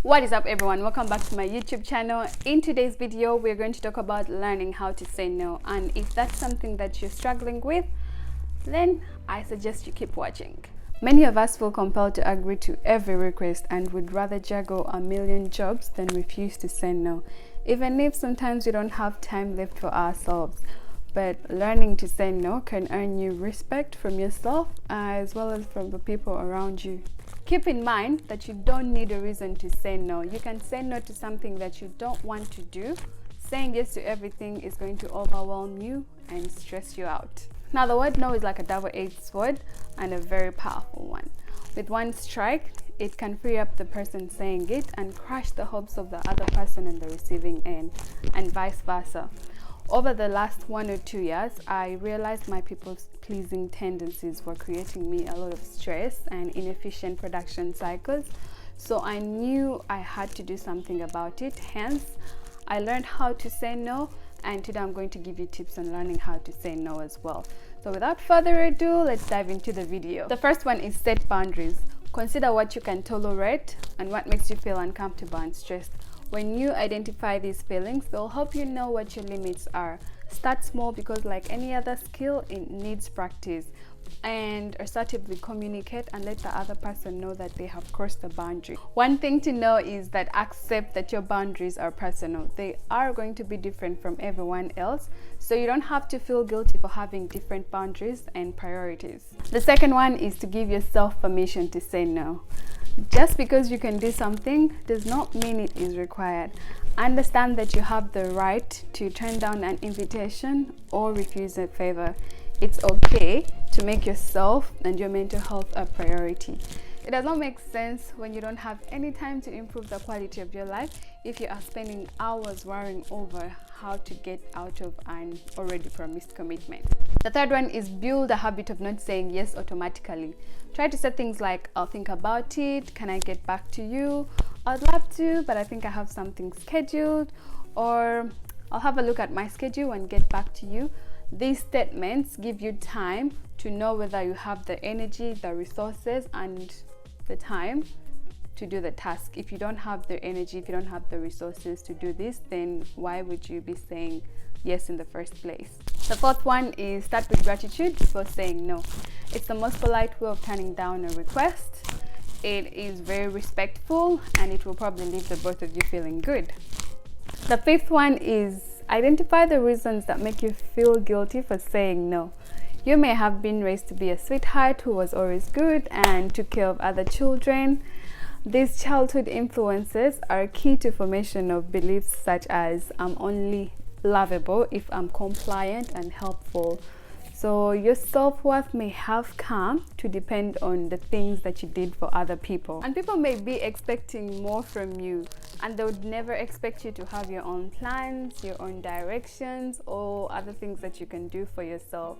What is up, everyone? Welcome back to my YouTube channel. In today's video, we're going to talk about learning how to say no, and if that's something that you're struggling with, then I suggest you keep watching. Many of us feel compelled to agree to every request and would rather juggle a million jobs than refuse to say no, even if sometimes we don't have time left for ourselves. But learning to say no can earn you respect from yourself as well as from the people around you. Keep in mind that you don't need a reason to say no. You can say no to something that you don't want to do. Saying yes to everything is going to overwhelm you and stress you out. Now, the word no is like a double-edged sword and a very powerful one. With one strike, it can free up the person saying it and crush the hopes of the other person on the receiving end, and vice versa. Over the last 1 or 2 years, I realized my people-pleasing tendencies were creating me a lot of stress and inefficient production cycles. So I knew I had to do something about it. Hence, I learned how to say no, and today I'm going to give you tips on learning how to say no as well. So without further ado, let's dive into the video. The first one is set boundaries. Consider what you can tolerate and what makes you feel uncomfortable and stressed. When you identify these feelings, they'll help you know what your limits are. Start small because, like any other skill, it needs practice. And assertively communicate and let the other person know that they have crossed the boundary. One thing to know is that accept that your boundaries are personal. They are going to be different from everyone else, so you don't have to feel guilty for having different boundaries and priorities. The second one is to give yourself permission to say no. Just because you can do something does not mean it is required. Understand that you have the right to turn down an invitation or refuse a favor. It's okay to make yourself and your mental health a priority. It does not make sense when you don't have any time to improve the quality of your life if you are spending hours worrying over how to get out of an already promised commitment. The third one is build a habit of not saying yes automatically. Try to say things like, I'll think about it, can I get back to you, I'd love to, but I think I have something scheduled, or I'll have a look at my schedule and get back to you. These statements give you time to know whether you have the energy, the resources, and the time to do the task. If you don't have the energy, if you don't have the resources to do this, then why would you be saying yes in the first place? The fourth one is start with gratitude before saying no. It's the most polite way of turning down a request. It is very respectful and it will probably leave the both of you feeling good. The fifth one is identify the reasons that make you feel guilty for saying no. You may have been raised to be a sweetheart who was always good and took care of other children. These childhood influences are key to formation of beliefs such as I'm only lovable if I'm compliant and helpful. So your self-worth may have come to depend on the things that you did for other people. And people may be expecting more from you, and they would never expect you to have your own plans, your own directions, or other things that you can do for yourself.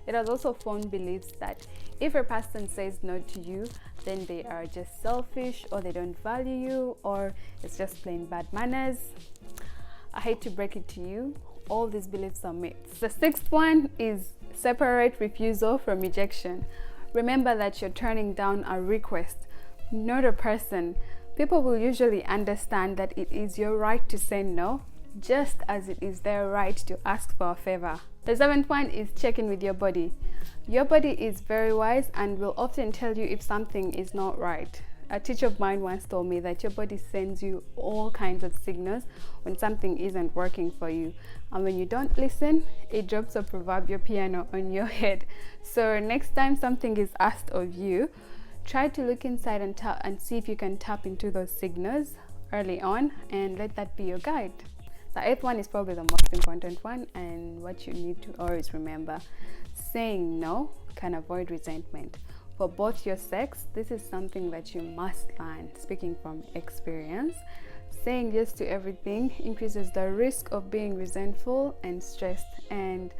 It has also formed beliefs that if a person says no to you, then they are just selfish, or they don't value you, or it's just plain bad manners. I hate to break it to you, all these beliefs are myths. The sixth one is separate refusal from rejection. Remember that you're turning down a request, not a person. People will usually understand that it is your right to say no, just as it is their right to ask for a favor. The seventh one is check in with your body. Your body is very wise and will often tell you if something is not right. A teacher of mine once told me that your body sends you all kinds of signals when something isn't working for you. And when you don't listen, it drops a proverbial piano on your head. So next time something is asked of you, try to look inside and see if you can tap into those signals early on and let that be your guide. The eighth one is probably the most important one, and what you need to always remember. Saying no can avoid resentment. For both your sex, this is something that you must learn. Speaking from experience, saying yes to everything increases the risk of being resentful and stressed. And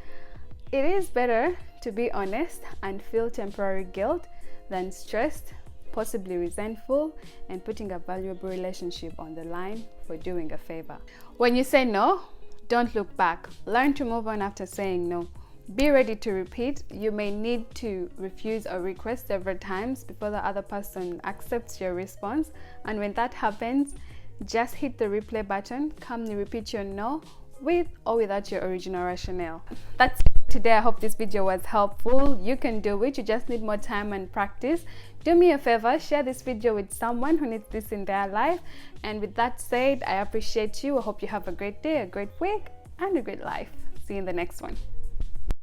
it is better to be honest and feel temporary guilt than stressed, possibly resentful, and putting a valuable relationship on the line for doing a favor. When you say no, don't look back. Learn to move on after saying no. Be ready to repeat. You may need to refuse or request several times before the other person accepts your response. And when that happens, just hit the replay button, calmly repeat your no with or without your original rationale. That's it today. I hope this video was helpful. You can do it. You just need more time and practice. Do me a favor, share this video with someone who needs this in their life. And with that said, I appreciate you. I hope you have a great day, a great week, and a great life. See you in the next one.